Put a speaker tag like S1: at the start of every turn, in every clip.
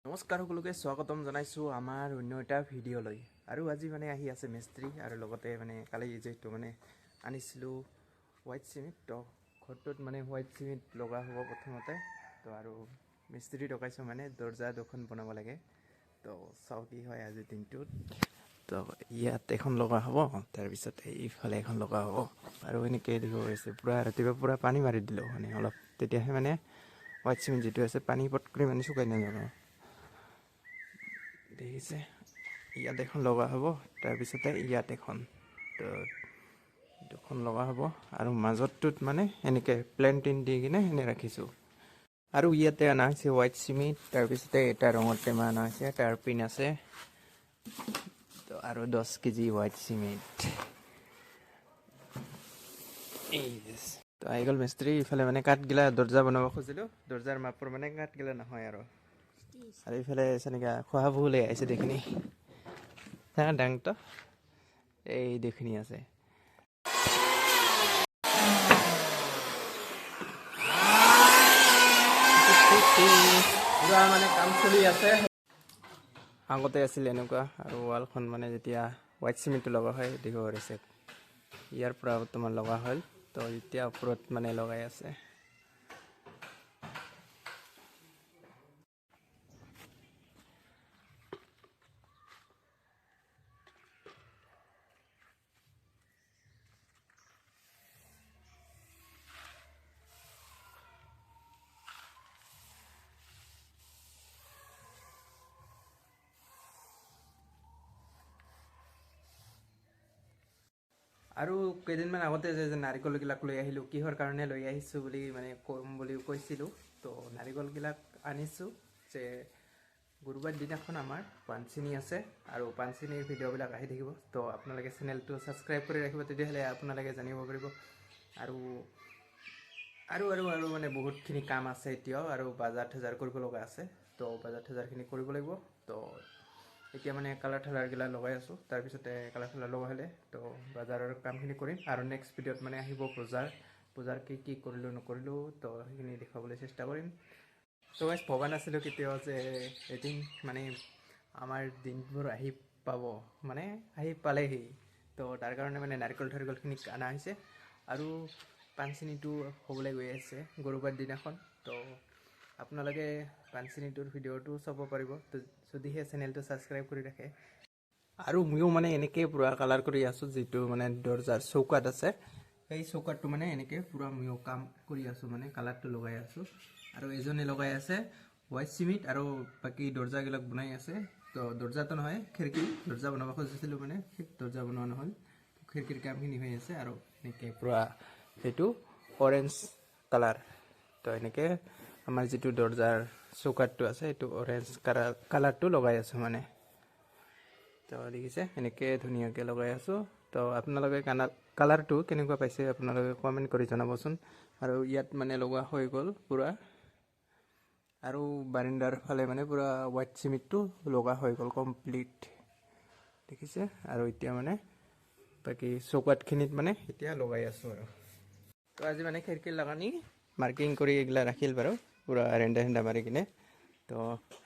S1: নমস্কাৰ সকলোকে স্বাগতম জনাইছো আমাৰ অন্য এটা ভিডিঅ'লৈ। আৰু আজি মানে আহি আছে মিস্ত্ৰী আৰু লগতে মানে কালি যেটো মানে আনিছিলো হোৱাইট সিমেন্ট, তো ঘৰটোত মানে হোৱাইট সিমেন্ট লগা হ'ব প্ৰথমতে। তো আৰু মিস্ত্ৰী ডকাইছো মানে দৰ্জা দুখন বনাব লাগে। তো চাও কি হয় আজি দিনটোত। তো ইয়াত এখন লগা হ'ব, তাৰ পিছত এইফালে এখন লগা হ'ব আৰু এনেকৈ দিব হৈছে। পুৰা ৰাতিপুৱা পুৰা পানী মাৰি দিলোঁ মানে অলপ, তেতিয়াহে মানে হোৱাইট সিমেন্ট যেটো আছে পানী পটকৈ মানে শুকাই নাযাব। দেখিছে, ইয়াত এখন লগা হ'ব, তাৰপিছতে ইয়াত এখন, তো দুখন লগা হ'ব আৰু মাজতটোত মানে এনেকৈ প্লেনটিন দি কিনে এনে ৰাখিছোঁ। আৰু ইয়াতে অনা হৈছে হোৱাইট সিমেন্ট, তাৰপিছতে এটা ৰঙৰ টেমা অনা হৈছে, তাৰ পিন আছে, তো আৰু 10 কেজি হোৱাইট সিমেন্ট। তো আহি গ'ল মিস্ত্ৰী। ইফালে মানে কাঠগিলা দৰ্জা বনাব খুজিলোঁ, দৰ্জাৰ মাপৰ মানে কাঠগিলা নহয় আৰু এইফালে এনেকা খোৱা বহু আহিছে দেখনি ডাংটো এই দেখনি আছে। মানে কাম চলি আছে। আগতে আছিল এনেকুৱা, আৰু ৱালখন মানে যেতিয়া হোৱাইট সিমেন্টটো লগা হয় দেখিব পাৰিছে, ইয়াৰ পৰা বৰ্তমান লগা হ'ল। তো এতিয়া ওপৰত মানে লগাই আছে। আৰু কেইদিনমান আগতে যে নাৰিকলগিলাক লৈ আহিলোঁ, কিহৰ কাৰণে লৈ আহিছোঁ বুলি মানে ক'ম বুলি কৈছিলোঁ। তো নাৰিকলগিলাক আনিছোঁ যে গুৰুবাৰ দিনাখন আমাৰ পাণচিনি আছে, আৰু পাণচিনিৰ ভিডিঅ'বিলাক আহি থাকিব। তো আপোনালোকে চেনেলটো ছাবস্ক্ৰাইব কৰি ৰাখিব, তেতিয়াহ'লে আপোনালোকে জানিব পাৰিব। আৰু আৰু আৰু আৰু মানে বহুতখিনি কাম আছে এতিয়াও, আৰু বাজাৰ থাজাৰ কৰিব লগা আছে। তো বাজাৰ থাজাৰখিনি কৰিব লাগিব। তো এতিয়া মানে কালাৰ ঠালাৰগিলা লগাই আছোঁ, তাৰপিছতে কালাৰ ঠালাৰ লগা হ'লে তো বাজাৰৰ কামখিনি কৰিম। আৰু নেক্সট ভিডিঅ'ত মানে আহিব পূজাৰ কি কৰিলোঁ নকৰিলোঁ, তো সেইখিনি দেখাবলৈ চেষ্টা কৰিম। তো গাইজ ভবা নাছিলোঁ কেতিয়াও যে এদিন মানে আমাৰ দিনবোৰ আহি পাব, মানে আহি পালেহি। তো তাৰ কাৰণে মানে নাৰিকলখিনি অনা হৈছে, আৰু পাণচিনিটো হ'বলৈ গৈ আছে গুৰুবাৰ দিনাখন। তো আপোনালোকে পাণচিনিটোৰ ভিডিঅ'টো চাব পাৰিব, তো যদিহে চেনেলটো ছাবস্ক্ৰাইব কৰি ৰাখে। আৰু ময়ো মানে এনেকৈ পূৰা কালাৰ কৰি আছোঁ, যিটো মানে দৰ্জাৰ চৌকাত আছে, সেই চৌকাতটো মানে এনেকৈ পূৰা ময়ো কাম কৰি আছোঁ, মানে কালাৰটো লগাই আছোঁ। আৰু এজনে লগাই আছে হোৱাইট সিমেন্ট, আৰু বাকী দৰ্জাগিলাক বনাই আছে। তো দৰ্জাটো নহয়, খিৰিকী দৰ্জা বনাব খুজিছিলোঁ, মানে দৰ্জা বনোৱা নহ'ল। খিৰিকীৰ কামখিনি হৈ আছে, আৰু এনেকৈ পূৰা সেইটো অৰেঞ্জ কালাৰ। তো এনেকৈ আমাৰ যিটো দৰ্জাৰ চৌকাতটো আছে, সেইটো অৰেঞ্জ কালাৰটো লগাই আছোঁ মানে। তো দেখিছে এনেকৈ ধুনীয়াকৈ লগাই আছোঁ। তো আপোনালোকে কালাৰটো কেনেকুৱা পাইছে আপোনালোকে কমেণ্ট কৰি জনাবচোন। আৰু ইয়াত মানে লগোৱা হৈ গ'ল পূৰা, আৰু বাৰাণ্ডাৰ ফালে মানে পূৰা হোৱাইট সিমেন্টটো লগা হৈ গ'ল কমপ্লিট, দেখিছে। আৰু এতিয়া মানে বাকী চৌকাতখিনিত মানে এতিয়া লগাই আছোঁ আৰু। তো আজি মানে খিৰিকীৰ লগানি মাৰ্কিং কৰি এইগিলা ৰাখিল বাৰু, পূৰা ৰেণ্ডা মাৰি কিনে। তো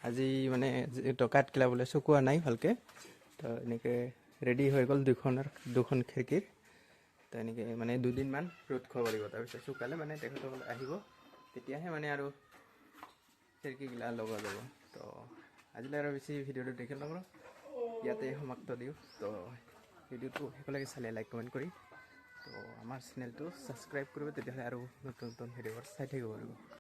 S1: আজি মানে যিহেতু কাঠগিলা বোলে চুকোৱা নাই ভালকৈ, তো এনেকৈ ৰেডি হৈ গ'ল দুখন খিৰিকীৰ। তো এনেকৈ মানে দুদিনমান ৰ'দ খুৱাব লাগিব, তাৰপিছত শুকালে মানে তেখেতসকলে আহিব, তেতিয়াহে মানে আৰু খিৰিকীগিলা লগোৱা যাব। তো আজিলৈ আৰু বেছি ভিডিঅ'টো দেখি নকৰোঁ, ইয়াতে সমাপ্ত দিওঁ। তো ভিডিঅ'টো সকলোকে চালে লাইক কমেণ্ট কৰি, তো আমাৰ চেনেলটো ছাবস্ক্ৰাইব কৰিব, তেতিয়াহ'লে আৰু নতুন নতুন ভিডিঅ'বোৰ চাই থাকিব পাৰিব।